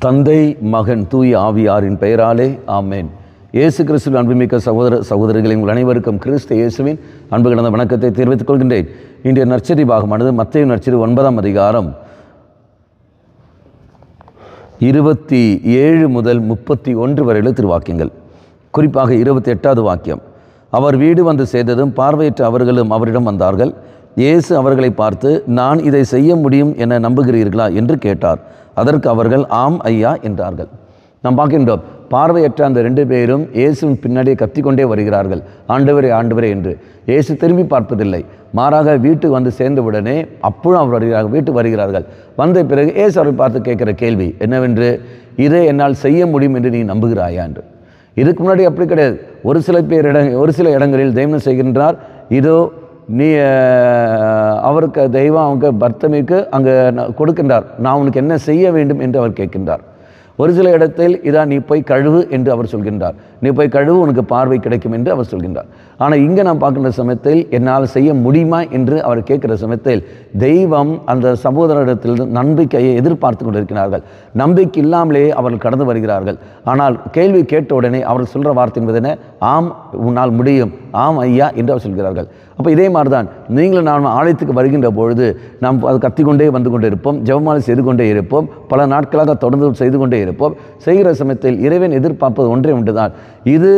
தந்தை, மகன், தூய ஆவியாரின் பெயராலே ஆமேன். இயேசு கிறிஸ்துவின் அன்புமிக்க சகோதர சகோதரிகளை உங்கள் அனைவருக்கும் கிறிஸ்து இயேசுவின் அன்பு கலந்த வணக்கத்தை தெரிவித்துக் கொள்கின்றேன். இன்றைய நற்செய்தி பாகமானது மத்தேயு நற்செய்தி 9ஆம் அதிகாரம் 27 முதல் 31 வரையுள்ள திருவாக்கியங்கள். குறிப்பாக 28வது வாக்கியம். அவர் வீடு வந்து சேர்ந்ததும் பார்வையற்ற அவர்களும் அவரிடம் வந்தார்கள். இயேசு அவர்களை பார்த்து, நான் இதை செய்ய முடியும் என நம்புகிறீர்களா என்று கேட்டார். அதற்கு அவர்கள் ஆம் ஐயா என்றார்கள். நாம் பார்க்கின்றோம், பார்வையற்ற அந்த 2 பேரும் இயேசுவின் பின்னாடியே கத்திக்கொண்டே வருகிறார்கள், ஆண்டவரே ஆண்டவரே என்று. இயேசு திரும்பி பார்ப்பதில்லை, மாறாக வீட்டுக்கு வந்து சேர்ந்தவுடனே அப்பொழுதும் அவர் வருகிறார்கள், வீட்டுக்கு வருகிறார்கள். வந்த பிறகு இயேசு அவரை பார்த்து கேட்கிற கேள்வி என்னவென்று, இதை என்னால் செய்ய முடியும் என்று நீ நம்புகிறாயா என்று. இதுக்கு முன்னாடி அப்படி கிடையாது. ஒரு சில இடங்களில் தெய்வம் செய்கின்றார், இதோ நீ அவருக்கு தெய்வம் அவங்க பர்த்தமிக்கு அங்கே கொடுக்கின்றார், நான் உனக்கு என்ன செய்ய வேண்டும் என்று அவர் கேட்கின்றார். ஒரு சில இடத்தில் இதான் நீ போய் கழுவு என்று அவர் சொல்கின்றார், நீ போய் கழுவு உனக்கு பார்வை கிடைக்கும் என்று அவர் சொல்கின்றார். ஆனால் இங்கே நான் பார்க்கின்ற சமயத்தில் என்னால் செய்ய முடியுமா என்று அவர் கேட்கிற சமயத்தில் தெய்வம் அந்த சகோதரரிடத்தில் நம்பிக்கையை எதிர்பார்த்து கொண்டிருக்கிறார்கள். நம்பிக்கை இல்லாமலே அவர்கள் கடந்து வருகிறார்கள். ஆனால் கேள்வி கேட்ட உடனே அவர்கள் சொல்கிற வார்த்தை என்பது என்ன? ஆம், உன்னால் முடியும், ஆம் ஐயா என்று அவர் சொல்கிறார்கள். அப்போ இதே மாதிரி தான் நீங்களும் நான் ஆலயத்துக்கு வருகின்ற பொழுது நாம் அது கத்திக்கொண்டே வந்து கொண்டே இருப்போம், ஜெபமாலை செய்து கொண்டே இருப்போம், பல நாட்களாக தொடர்ந்து செய்து கொண்டே இருப்போம். செய்கிற சமயத்தில் இறைவன் எதிர்பார்ப்பது ஒன்றே ஒன்றுதான், இது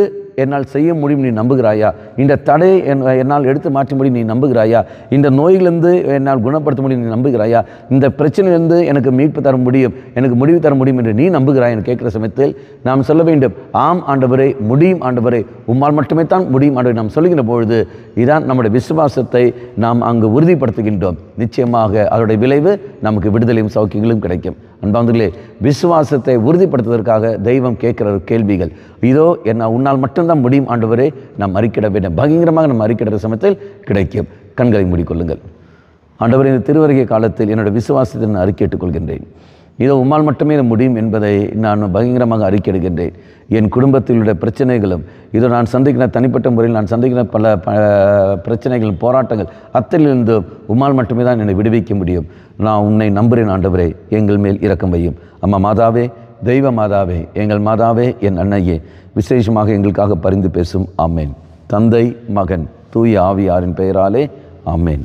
என்னால் செய்ய முடியும் நீ நம்புகிறாயா? இந்த தடை என்னால் எடுத்து மாற்ற முடியும் நீ நம்புகிறாயா? இந்த நோயிலிருந்து என்னால் குணப்படுத்த முடியும் நீ நம்புகிறாயா? இந்த பிரச்சனையிலிருந்து எனக்கு மீட்பு தர முடியும், எனக்கு முடிவு தர முடியும் என்று நீ நம்புகிறாய் என்று கேட்கிற சமயத்தில் நாம் சொல்ல வேண்டும், ஆம் ஆண்டவரே, முடியும் ஆண்டவரே, உம்மால் மட்டுமே தான் முடியும் ஆண்டவரே நாம் சொல்லுகின்ற பொழுது இதான் நம்முடைய விசுவாசத்தை நாம் அங்கு உறுதிப்படுத்துகின்றோம். நிச்சயமாக அதோடைய விளைவு நமக்கு விடுதலையும் சௌக்கியங்களும் கிடைக்கும். அன்பார்ந்தவர்களே, விசுவாசத்தை உறுதிப்படுத்துவதற்காக தெய்வம் கேட்கிற கேள்விகள் இதோ என்ன, உன்னால் மட்டும்தான் முடியும் ஆண்டவரே நாம் அறிக்கிட வேண்டும். பயங்கரமாக நம்ம அறிக்கிற சமயத்தில் கிடைக்கும். கண்களை மூடிக்கொள்ளுங்கள். ஆண்டவரே, இந்த திருவருகை காலத்தில் என்னுடைய விசுவாசத்தை நான் அறிக்கையிட்டுக் கொள்கின்றேன். இதோ உம்மால் மட்டுமே முடியும் என்பதை நான் பயங்கரமாக அறிக்கையிடுகின்றேன். என் குடும்பத்தில் உள்ள பிரச்சனைகளும், இதோ நான் சந்திக்கிற தனிப்பட்ட முறையில் நான் சந்திக்கிற பல பிரச்சனைகள், போராட்டங்கள் அத்தனையிலிருந்து உம்மால் மட்டுமே தான் என்னை விடுவிக்க முடியும். நான் உன்னை நம்புகிறேன் ஆண்டவரே, எங்கள் மேல் இரக்கம் வையும். அம்மா மாதாவே, தெய்வ மாதாவே, எங்கள் மாதாவே, என் அன்னையே, விசேஷமாக எங்களுக்காக பரிந்து பேசும். ஆமேன். தந்தை, மகன், தூய ஆவியாரின் பெயராலே ஆமேன்.